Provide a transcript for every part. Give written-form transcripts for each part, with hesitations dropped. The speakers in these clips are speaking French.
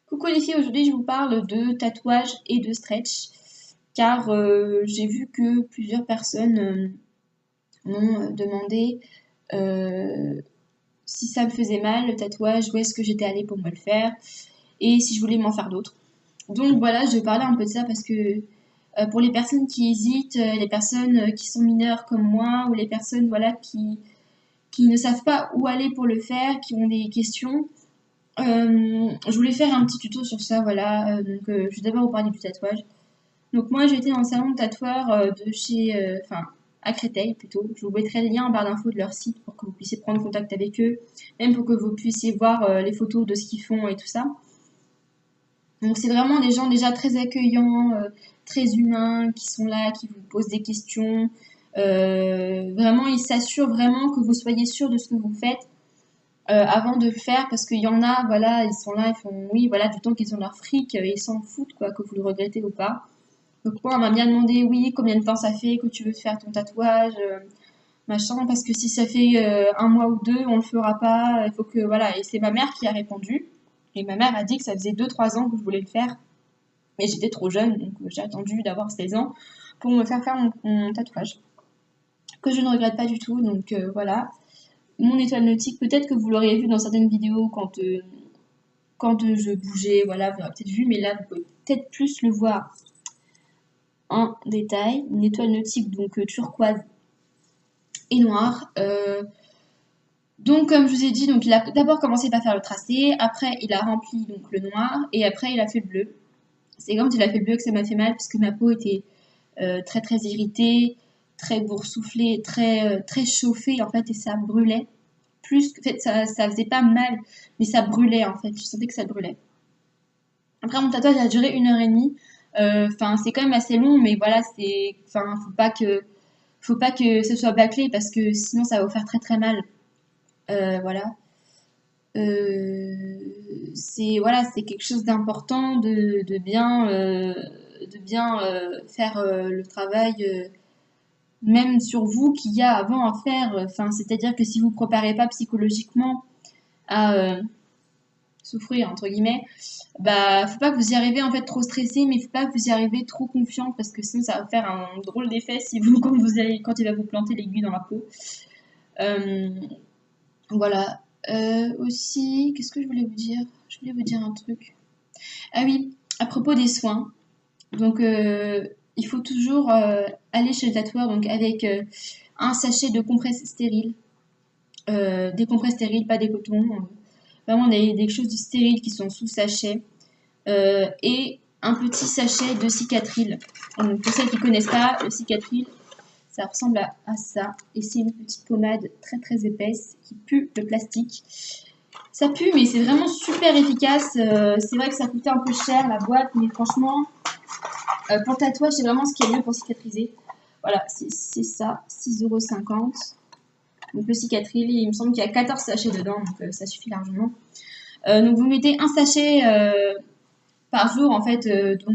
Coucou les filles, aujourd'hui je vous parle de tatouage et de stretch car j'ai vu que plusieurs personnes m'ont demandé euh, si ça me faisait mal le tatouage, où est-ce que j'étais allée pour me le faire et si je voulais m'en faire d'autres. Donc voilà, je vais parler un peu de ça parce que pour les personnes qui hésitent, les personnes qui sont mineures comme moi ou les personnes voilà, qui ne savent pas où aller pour le faire, qui ont des questions. Je voulais faire un petit tuto sur ça, voilà. Je vais d'abord vous parler du tatouage. Donc moi, j'étais dans le salon de tatoueur de chez, enfin, à Créteil plutôt. Je vous mettrai le lien en barre d'infos de leur site pour que vous puissiez prendre contact avec eux, même pour que vous puissiez voir les photos de ce qu'ils font et tout ça. Donc c'est vraiment des gens déjà très accueillants, très humains, qui sont là, qui vous posent des questions. Vraiment, ils s'assurent vraiment que vous soyez sûr de ce que vous faites avant de le faire parce qu'il y en a, voilà, ils sont là, ils font oui, voilà, du temps qu'ils ont leur fric, ils s'en foutent, quoi, que vous le regrettez ou pas. Donc moi, on m'a bien demandé, oui, combien de temps ça fait que tu veux te faire ton tatouage, machin, parce que si ça fait un mois ou deux, on le fera pas, il faut que, voilà, et c'est ma mère qui a répondu, et ma mère a dit que ça faisait 2 3 ans que je voulais le faire, mais j'étais trop jeune, donc j'ai attendu d'avoir 16 ans pour me faire mon tatouage, que je ne regrette pas du tout, donc voilà. Mon étoile nautique, peut-être que vous l'auriez vu dans certaines vidéos quand je bougeais, voilà, vous l'aurez peut-être vu, mais là, vous pouvez peut-être plus le voir en détail. Une étoile nautique, donc turquoise et noire. Donc, comme je vous ai dit, donc, il a d'abord commencé par faire le tracé, après, il a rempli donc, le noir, et après, il a fait le bleu. C'est quand il a fait le bleu que ça m'a fait mal, parce que ma peau était très, très irritée, très boursouflée, très chauffée, en fait, et ça brûlait. Plus, en fait, ça faisait pas mal, mais ça brûlait, en fait. Je sentais que ça brûlait. Après, mon tatouage a duré 1 heure et demie. Enfin, c'est quand même assez long, mais voilà, enfin, faut pas que ce soit bâclé parce que sinon ça va vous faire très très mal. Voilà. Euh, c'est quelque chose d'important de bien faire le travail, même sur vous qu'il y a avant à faire. Enfin, c'est-à-dire que si vous ne préparez pas psychologiquement à souffrir entre guillemets, bah faut pas que vous y arrivez en fait trop stressé, mais faut pas que vous y arrivez trop confiant parce que sinon ça va faire un drôle d'effet si vous quand il va vous planter l'aiguille dans la peau. Euh, voilà. Aussi, qu'est-ce que je voulais vous dire? Je voulais vous dire un truc. Ah oui, à propos des soins. Donc il faut toujours aller chez le tatoueur donc avec un sachet de compresses stériles, des compresses stériles, pas des cotons. Vraiment des choses stériles qui sont sous sachet. Et un petit sachet de cicatril. Donc, pour celles qui ne connaissent pas, le cicatril, ça ressemble à ça. Et c'est une petite pommade très très épaisse qui pue le plastique. Ça pue, mais c'est vraiment super efficace. C'est vrai que ça coûtait un peu cher la boîte, mais franchement, pour le tatouage, c'est vraiment ce qui est mieux pour cicatriser. Voilà, c'est ça, 6,50 €. Donc le cicatril, il me semble qu'il y a 14 sachets dedans, donc ça suffit largement. Donc vous mettez un sachet par jour en fait.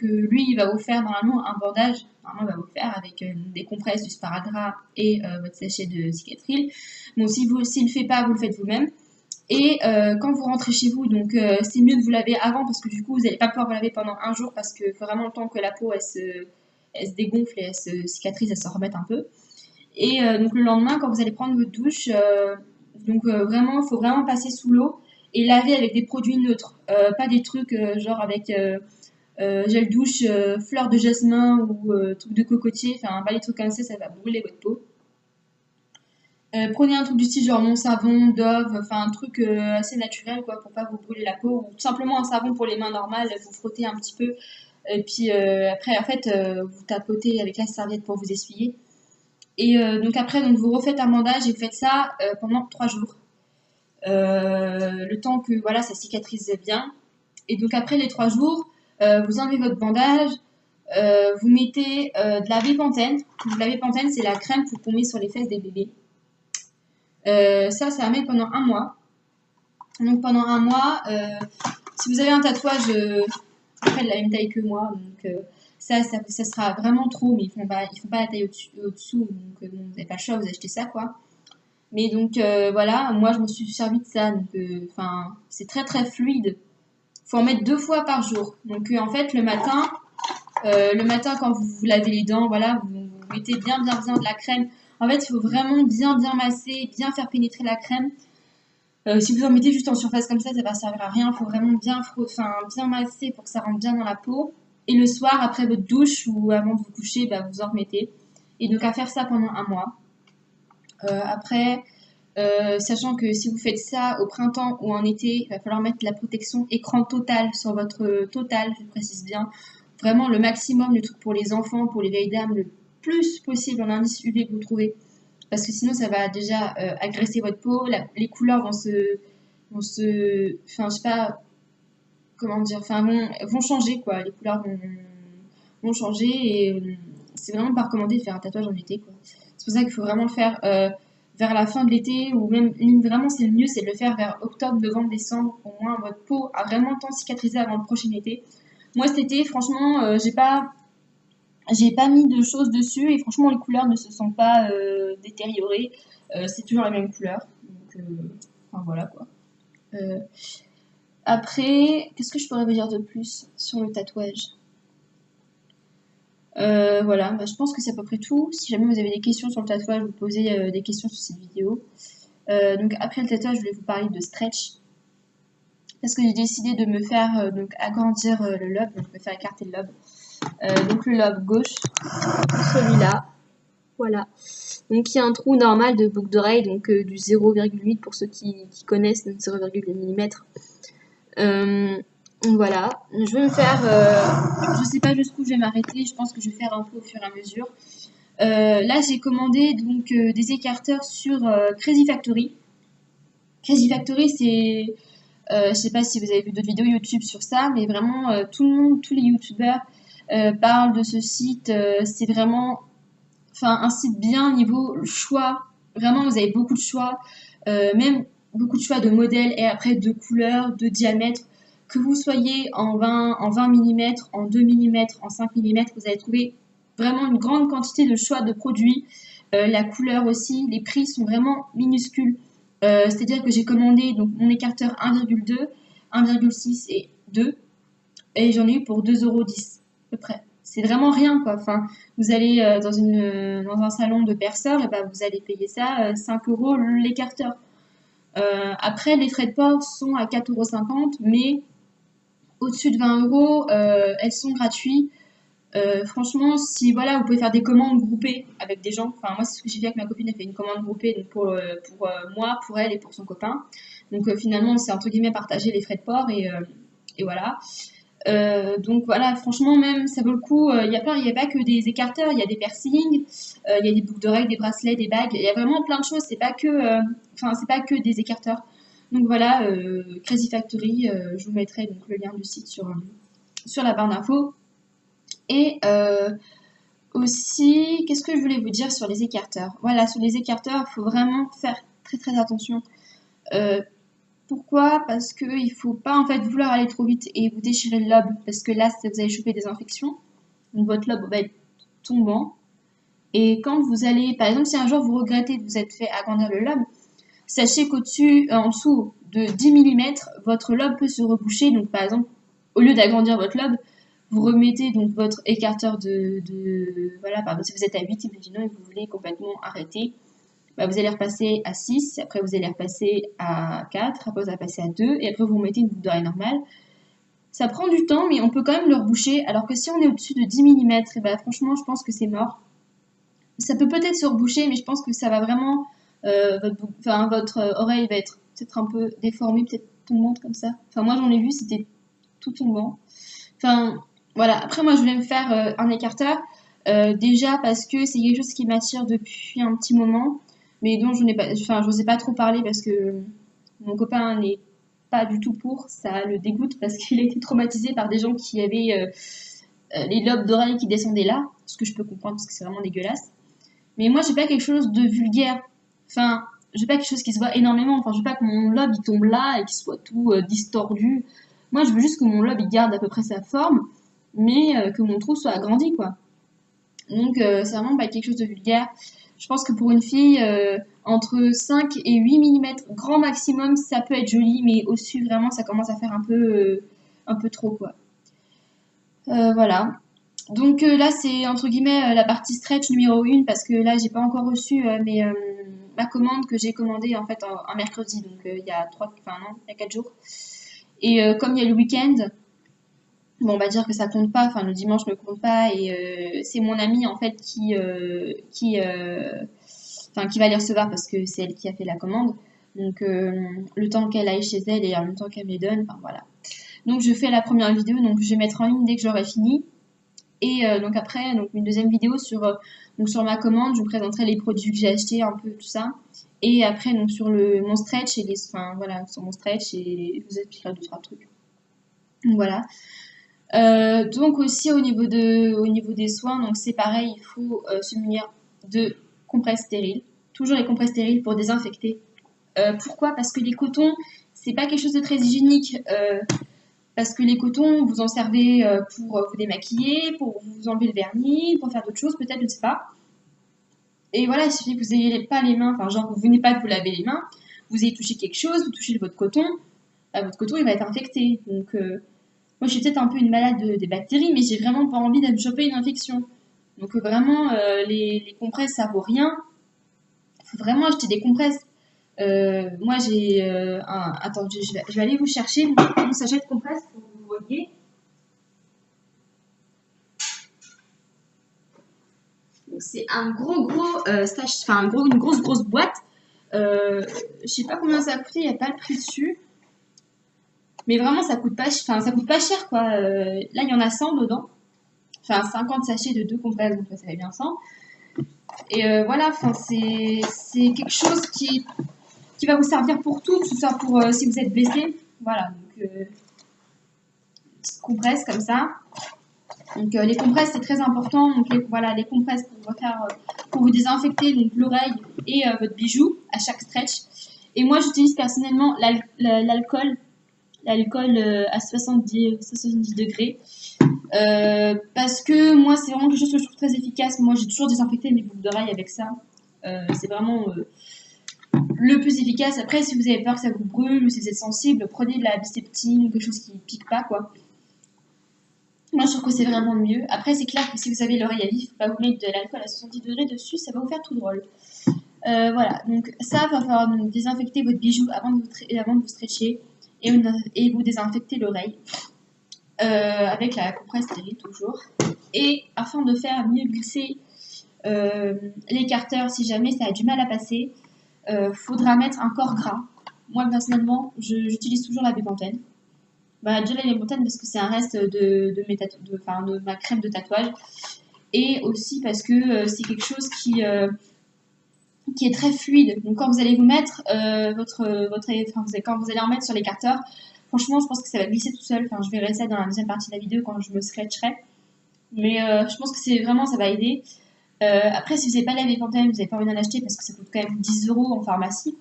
Lui, il va vous faire normalement un bandage. Normalement, il va vous le faire avec des compresses, du sparadrap et votre sachet de cicatril. Bon, s'il ne le fait pas, vous le faites vous-même. Et quand vous rentrez chez vous, donc c'est mieux de vous laver avant parce que du coup, vous n'allez pas pouvoir vous laver pendant un jour parce qu'il faut vraiment le temps que la peau elle se dégonfle et elle se cicatrise, elle se remette un peu. Et donc le lendemain, quand vous allez prendre votre douche, vraiment, il faut vraiment passer sous l'eau et laver avec des produits neutres, pas des trucs genre avec gel douche, fleurs de jasmin ou trucs de cocotier, enfin pas les trucs comme ça va brûler votre peau. Prenez un truc du style genre mon savon, Dove, enfin un truc assez naturel quoi pour pas vous brûler la peau ou tout simplement un savon pour les mains normales, vous frottez un petit peu et puis après en fait vous tapotez avec la serviette pour vous essuyer. Et donc après, donc vous refaites un bandage et vous faites ça pendant 3 jours. Le temps que voilà, ça cicatrise bien. Et donc après les 3 jours, vous enlevez votre bandage, vous mettez de la Bépantène. Donc, la Bépantène, c'est la crème qu'on met sur les fesses des bébés. Ça va mettre pendant un mois. Donc pendant un mois, si vous avez un tatouage à peu près de la même taille que moi, donc ça sera vraiment trop, mais ils font pas la taille au-dessous, donc bon, vous n'avez pas le choix, vous achetez ça quoi. Mais donc voilà, moi je me suis servi de ça, donc enfin c'est très très fluide. faut en mettre 2 fois par jour. Donc en fait, le matin quand vous vous lavez les dents, voilà, vous mettez bien de la crème. En fait, il faut vraiment bien masser, bien faire pénétrer la crème. Si vous en mettez juste en surface comme ça va servir à rien. Il faut vraiment bien masser pour que ça rentre bien dans la peau. Et le soir, après votre douche ou avant de vous coucher, vous en remettez. Et donc à faire ça pendant un mois. Après, sachant que si vous faites ça au printemps ou en été, il va falloir mettre la protection écran total sur votre total, je précise bien. Vraiment le maximum, le truc pour les enfants, pour les vieilles dames, le plus possible en indice UV que vous trouvez. Parce que sinon, ça va déjà agresser votre peau. Les couleurs vont enfin, je sais pas comment dire, enfin, vont changer, quoi. Les couleurs vont changer et c'est vraiment pas recommandé de faire un tatouage en été, quoi. C'est pour ça qu'il faut vraiment le faire vers la fin de l'été ou même vraiment c'est le mieux, c'est de le faire vers octobre, novembre, décembre. Au moins, votre peau a vraiment le temps de cicatriser avant le prochain été. Moi, cet été, franchement, j'ai pas mis de choses dessus et franchement les couleurs ne se sont pas détériorées. C'est toujours la même couleur. Donc, enfin voilà quoi. Après, qu'est-ce que je pourrais vous dire de plus sur le tatouage? Voilà, je pense que c'est à peu près tout. Si jamais vous avez des questions sur le tatouage, vous posez des questions sur cette vidéo. Donc après le tatouage, je voulais vous parler de stretch. Parce que j'ai décidé de me faire donc agrandir le lobe, donc me faire écarter le lobe. Donc le lobe gauche, celui-là, voilà. Donc il y a un trou normal de boucle d'oreille, donc du 0,8 pour ceux qui connaissent, donc 0,8 mm. Voilà, je vais me faire, je sais pas jusqu'où je vais m'arrêter, je pense que je vais faire un peu au fur et à mesure. Là j'ai commandé donc des écarteurs sur Crazy Factory. Crazy Factory c'est, je sais pas si vous avez vu d'autres vidéos YouTube sur ça, mais vraiment tout le monde, tous les youtubeurs parlent de ce site. C'est vraiment, enfin, un site bien niveau choix. Vraiment, vous avez beaucoup de choix, même beaucoup de choix de modèles et après de couleurs, de diamètres. Que vous soyez en 20 mm, en 2 mm, en 5 mm, vous allez trouver vraiment une grande quantité de choix de produits. La couleur aussi, les prix sont vraiment minuscules. C'est-à-dire que j'ai commandé donc, mon écarteur 1,2, 1,6 et 2 et j'en ai eu pour 2,10 € à peu près. C'est vraiment rien quoi. Enfin, vous allez dans un salon de perceur, et vous allez payer ça 5 € l'écarteur. Après, les frais de port sont à 4,50 €, mais au-dessus de 20 €, elles sont gratuites. Franchement, si voilà, vous pouvez faire des commandes groupées avec des gens. Enfin, moi, c'est ce que j'ai fait avec ma copine. Elle fait une commande groupée donc pour moi, pour elle et pour son copain. Donc finalement, c'est entre guillemets partager les frais de port et voilà. Donc voilà, franchement, même ça vaut le coup. Il n'y a pas que des écarteurs, il y a des piercings, il y a des boucles d'oreilles, des bracelets, des bagues. Il y a vraiment plein de choses. C'est pas que des écarteurs. Donc voilà, Crazy Factory, je vous mettrai donc le lien du site sur la barre d'infos. Et aussi, qu'est-ce que je voulais vous dire sur les écarteurs? Voilà, sur les écarteurs, il faut vraiment faire très très attention. Pourquoi? Parce qu'il ne faut pas en fait vouloir aller trop vite et vous déchirer le lobe, parce que là, vous allez choper des infections. Donc votre lobe va être tombant. Et quand vous allez, par exemple, si un jour vous regrettez de vous être fait agrandir le lobe, sachez qu'au-dessus, en dessous de 10 mm, votre lobe peut se reboucher. Donc par exemple, au lieu d'agrandir votre lobe, vous remettez donc votre écarteur voilà, par exemple, si vous êtes à 8, imaginons, et que vous voulez complètement arrêter, vous allez repasser à 6, après vous allez repasser à 4, après vous allez passer à 2, et après vous remettez une boucle d'oreille normale. Ça prend du temps, mais on peut quand même le reboucher, alors que si on est au-dessus de 10 mm, franchement, je pense que c'est mort. Ça peut peut-être se reboucher, mais je pense que ça va vraiment... votre oreille va être peut-être un peu déformée, peut-être tombante comme ça. Enfin, moi j'en ai vu, c'était tout tombant. Enfin, voilà. Après, moi je voulais me faire un écarteur. Déjà parce que c'est quelque chose qui m'attire depuis un petit moment, mais dont je n'osais pas trop parler parce que mon copain n'est pas du tout pour. Ça le dégoûte parce qu'il a été traumatisé par des gens qui avaient les lobes d'oreilles qui descendaient là, ce que je peux comprendre parce que c'est vraiment dégueulasse. Mais moi, j'ai pas quelque chose de vulgaire. Enfin, j'ai pas quelque chose qui se voit énormément. Enfin, je veux pas que mon lobe il tombe là et qu'il soit tout distordu. Moi, je veux juste que mon lobe il garde à peu près sa forme, mais que mon trou soit agrandi, quoi. Donc, c'est vraiment pas quelque chose de vulgaire. Je pense que pour une fille, entre 5 et 8 mm, grand maximum, ça peut être joli, mais au-dessus, vraiment, ça commence à faire un peu un peu trop quoi. Voilà. Donc là c'est entre guillemets la partie stretch numéro 1 parce que là j'ai pas encore reçu ma commande que j'ai commandée en fait un mercredi, donc il y a 4 jours. Et comme il y a le week-end, bon, on va dire que ça compte pas, enfin le dimanche ne compte pas et c'est mon amie en fait qui va les recevoir parce que c'est elle qui a fait la commande. Donc le temps qu'elle aille chez elle et en même temps qu'elle me les donne, enfin voilà. Donc je fais la première vidéo, donc je vais mettre en ligne dès que j'aurai fini. Et donc après, donc une deuxième vidéo donc sur ma commande, je vous présenterai les produits que j'ai achetés, un peu tout ça. Et après, donc sur mon stretch enfin voilà, sur mon stretch et je vous expliquerai 2-3 trucs. Donc voilà. Donc aussi au niveau des soins, donc c'est pareil, il faut se munir de compresses stériles. Toujours les compresses stériles pour désinfecter. Pourquoi? Parce que les cotons, c'est pas quelque chose de très hygiénique. Parce que les cotons, vous en servez pour vous démaquiller, pour vous enlever le vernis, pour faire d'autres choses, peut-être, je ne sais pas. Et voilà, il suffit que vous n'ayez pas les mains, enfin genre vous venez pas de vous laver les mains, vous ayez touché quelque chose, vous touchez votre coton il va être infecté. Donc moi je suis peut-être un peu une malade des bactéries, mais j'ai vraiment pas envie de me choper une infection. Donc vraiment les compresses ça vaut rien. Il faut vraiment acheter des compresses. Moi j'ai attends, je vais aller vous chercher mon sachet de compresses pour que vous voyez. C'est un gros enfin une grosse boîte. Je sais pas combien ça a coûté, il n'y a pas le prix dessus. Mais vraiment ça coûte pas cher quoi. Là il y en a 100 dedans. Enfin 50 sachets de 2 compresses, donc ça fait bien 100. Et voilà, c'est quelque chose qui va vous servir pour tout, que ce soit pour si vous êtes blessé. Voilà, donc petite compresse comme ça. Donc les compresses c'est très important. Donc les compresses pour vous désinfecter donc l'oreille et votre bijou à chaque stretch. Et moi j'utilise personnellement l'alcool à 70 degrés parce que moi c'est vraiment quelque chose que je trouve très efficace. Moi j'ai toujours désinfecté mes boucles d'oreilles avec ça. C'est vraiment le plus efficace. Après si vous avez peur que ça vous brûle ou si vous êtes sensible, prenez de la biseptine ou quelque chose qui pique pas quoi. Moi, je trouve que c'est vraiment mieux. Après, c'est clair que si vous avez l'oreille à vif, il ne faut pas vous mettre de l'alcool à 70 degrés dessus, ça va vous faire tout drôle. Voilà, donc ça, il va falloir désinfecter votre bijou avant de vous stretcher et vous désinfecter l'oreille avec la compresse stérile toujours. Et afin de faire mieux glisser l'écarteur, si jamais ça a du mal à passer, faudra mettre un corps gras. Moi, personnellement, j'utilise toujours la bépantène. Déjà la bépantène parce que c'est un reste de ma crème de tatouage et aussi parce que c'est quelque chose qui est très fluide. Donc quand vous allez vous mettre quand vous allez en mettre sur l'écarteur, franchement je pense que ça va glisser tout seul. Enfin je verrai ça dans la deuxième partie de la vidéo quand je me scratcherai. Mais je pense que ça va aider. Après si vous n'avez pas la bépantène, vous n'avez pas envie d'en acheter parce que ça coûte quand même 10 € en pharmacie.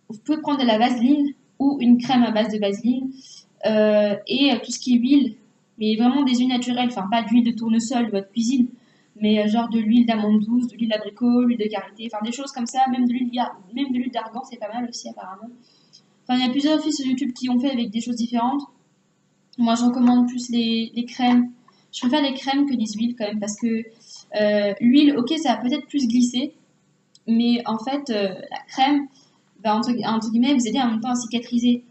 Vous pouvez prendre de la vaseline ou une crème à base de vaseline et tout ce qui est huile, mais vraiment des huiles naturelles, enfin pas d'huile de tournesol de votre cuisine, mais genre de l'huile d'amande douce, de l'huile d'abricot, l'huile de karité, enfin des choses comme ça, même de l'huile d'argan, c'est pas mal aussi apparemment. Enfin, il y a plusieurs filles sur YouTube qui ont fait avec des choses différentes. Moi, je recommande plus les crèmes. Je préfère les crèmes que les huiles quand même parce que l'huile, ok, ça va peut-être plus glisser, mais en fait, la crème va entre guillemets vous aider en même temps à cicatriser.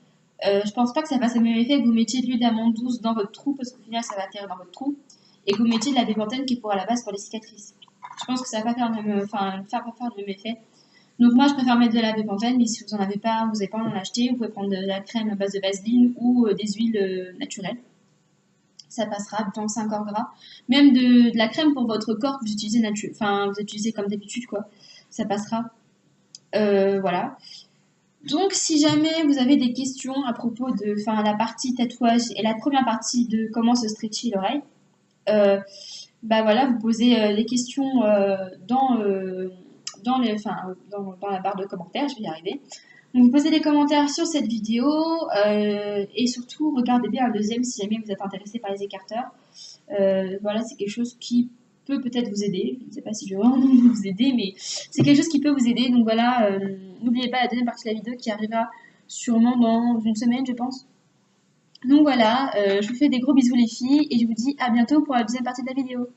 Je pense pas que ça fasse le même effet que vous mettiez de l'huile d'amande douce dans votre trou parce qu'au final ça va atterrir dans votre trou et que vous mettiez de la bépantène qui est pour à la base pour les cicatrices. Je pense que ça va pas faire le même, effet. Donc moi je préfère mettre de la bépantène, mais si vous en avez pas, vous n'avez pas en acheter, vous pouvez prendre de la crème à base de vaseline ou des huiles naturelles. Ça passera tant que c'est encore gras. Même de la crème pour votre corps que vous utilisez vous utilisez comme d'habitude quoi. Ça passera. Voilà. Donc, si jamais vous avez des questions à propos de la partie tatouage et la première partie de comment se stretcher l'oreille, voilà, vous posez les questions dans la barre de commentaires, je vais y arriver. Donc, vous posez des commentaires sur cette vidéo et surtout, regardez bien la deuxième si jamais vous êtes intéressé par les écarteurs. Voilà, c'est quelque chose qui peut-être vous aider. Je ne sais pas si je vais vraiment vous aider, mais c'est quelque chose qui peut vous aider. Donc voilà, n'oubliez pas la deuxième partie de la vidéo qui arrivera sûrement dans une semaine, je pense. Donc voilà, je vous fais des gros bisous les filles et je vous dis à bientôt pour la deuxième partie de la vidéo.